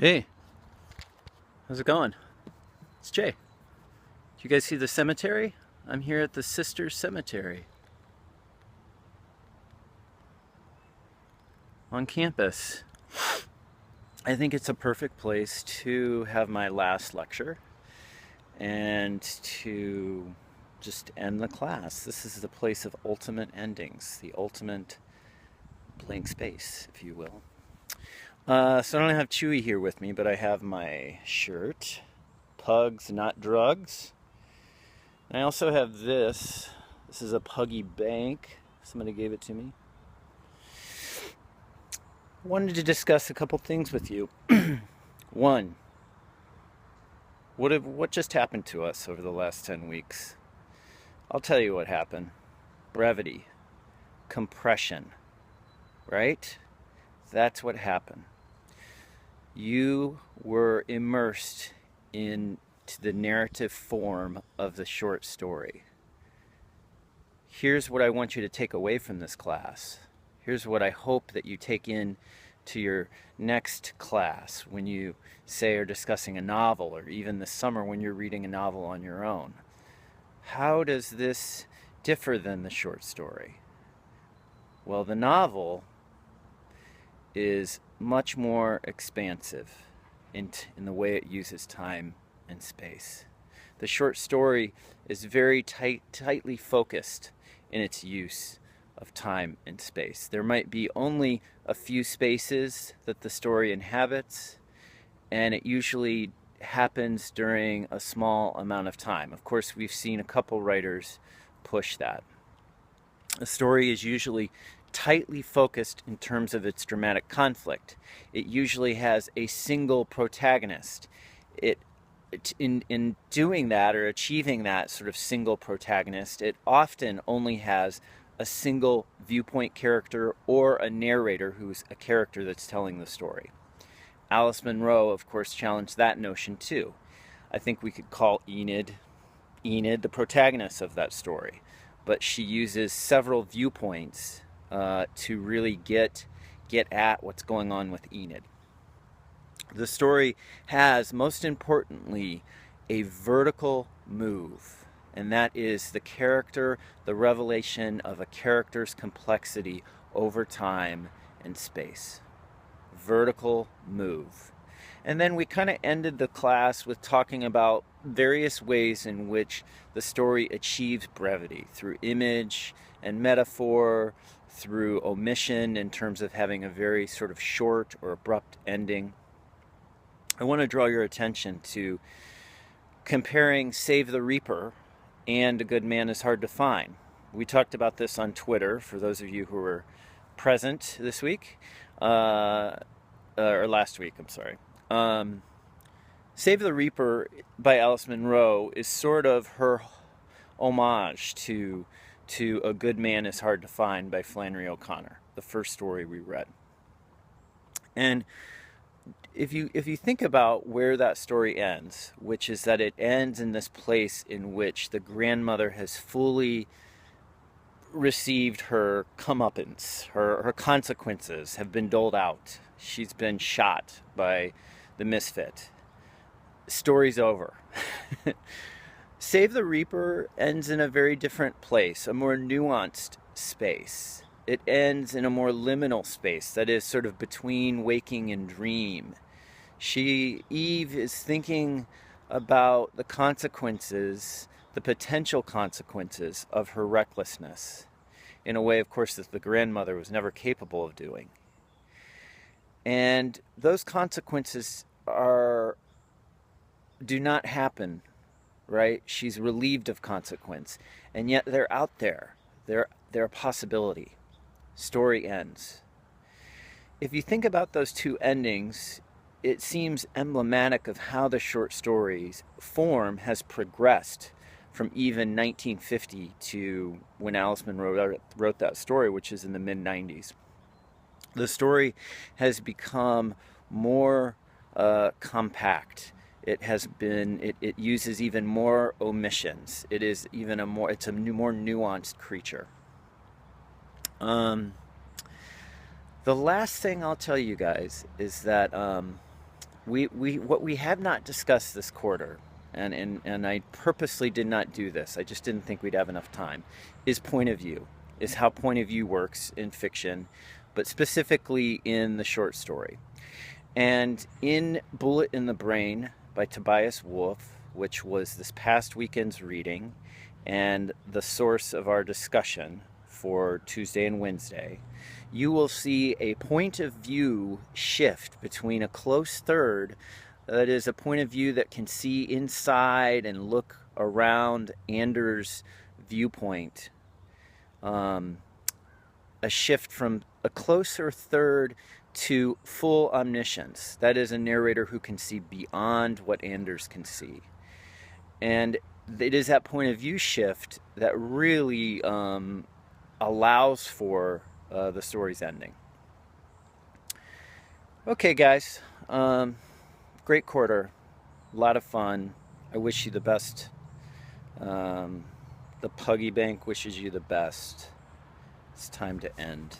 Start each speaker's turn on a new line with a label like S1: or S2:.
S1: Hey, how's it going? It's Jay. Do you guys see the cemetery? I'm here at the Sisters Cemetery on campus. I think it's a perfect place to have my last lecture and to just end the class. This is the place of ultimate endings, the ultimate blank space, if you will. So I don't have Chewy here with me, but I have my shirt, Pugs Not Drugs. And I also have this. This is a Puggy Bank. Somebody gave it to me. I wanted to discuss a couple things with you. One, what just happened to us over the last 10 weeks? I'll tell you what happened. Brevity, compression, right? That's what happened. You were immersed into the narrative form of the short story. Here's what I want you to take away from this class. Here's what I hope that you take in to your next class when you, say, are discussing a novel, or even this summer when you're reading a novel on your own. How does this differ than the short story? Well, the novel is much more expansive in the way it uses time and space. The short story is very tightly focused in its use of time and space. There might be only a few spaces that the story inhabits, and it usually happens during a small amount of time. Of course, we've seen a couple writers push that. A story is usually tightly focused in terms of its dramatic conflict. It usually has a single protagonist. In doing that, or achieving that sort of single protagonist, it often only has a single viewpoint character or a narrator who's a character that's telling the story. Alice Munro, of course, challenged that notion too. I think we could call Enid the protagonist of that story, but she uses several viewpoints to really get at what's going on with Enid. The story has, most importantly, a vertical move, and that is the revelation of a character's complexity over time and space. Vertical move. And then we kind of ended the class with talking about various ways in which the story achieves brevity, through image and metaphor, through omission in terms of having a very sort of short or abrupt ending. I want to draw your attention to comparing Save the Reaper and A Good Man is Hard to Find. We talked about this on Twitter, for those of you who were present this week, or last week, I'm sorry. Save the Reaper by Alice Munro is sort of her homage to A Good Man is Hard to Find by Flannery O'Connor, the first story we read. And if you think about where that story ends, which is that it ends in this place in which the grandmother has fully received her comeuppance, her consequences have been doled out. She's been shot by the misfit. Story's over. Save the Reaper ends in a very different place, a more nuanced space. It ends in a more liminal space, that is sort of between waking and dream. Eve is thinking about the consequences, the potential consequences of her recklessness, in a way, of course, that the grandmother was never capable of doing. And those consequences do not happen, right? She's relieved of consequence, and yet they're out there. They're a possibility. Story ends. If you think about those two endings, it seems emblematic of how the short story's form has progressed from even 1950 to when Alice Munro wrote that story, which is in the mid-90s. The story has become more compact. It uses even more omissions. It's a more nuanced creature. The last thing I'll tell you guys is that what we have not discussed this quarter, and I purposely did not do this, I just didn't think we'd have enough time, is point of view, is how point of view works in fiction, but specifically in the short story. And in Bullet in the Brain by Tobias Wolff, which was this past weekend's reading and the source of our discussion for Tuesday and Wednesday, you will see a point of view shift between a close third, that is a point of view that can see inside and look around Anders' viewpoint, a shift from a closer third to full omniscience. That is a narrator who can see beyond what Anders can see. And it is that point of view shift that really allows for the story's ending. Okay, guys. Great quarter. A lot of fun. I wish you the best. The Puggy Bank wishes you the best. It's time to end.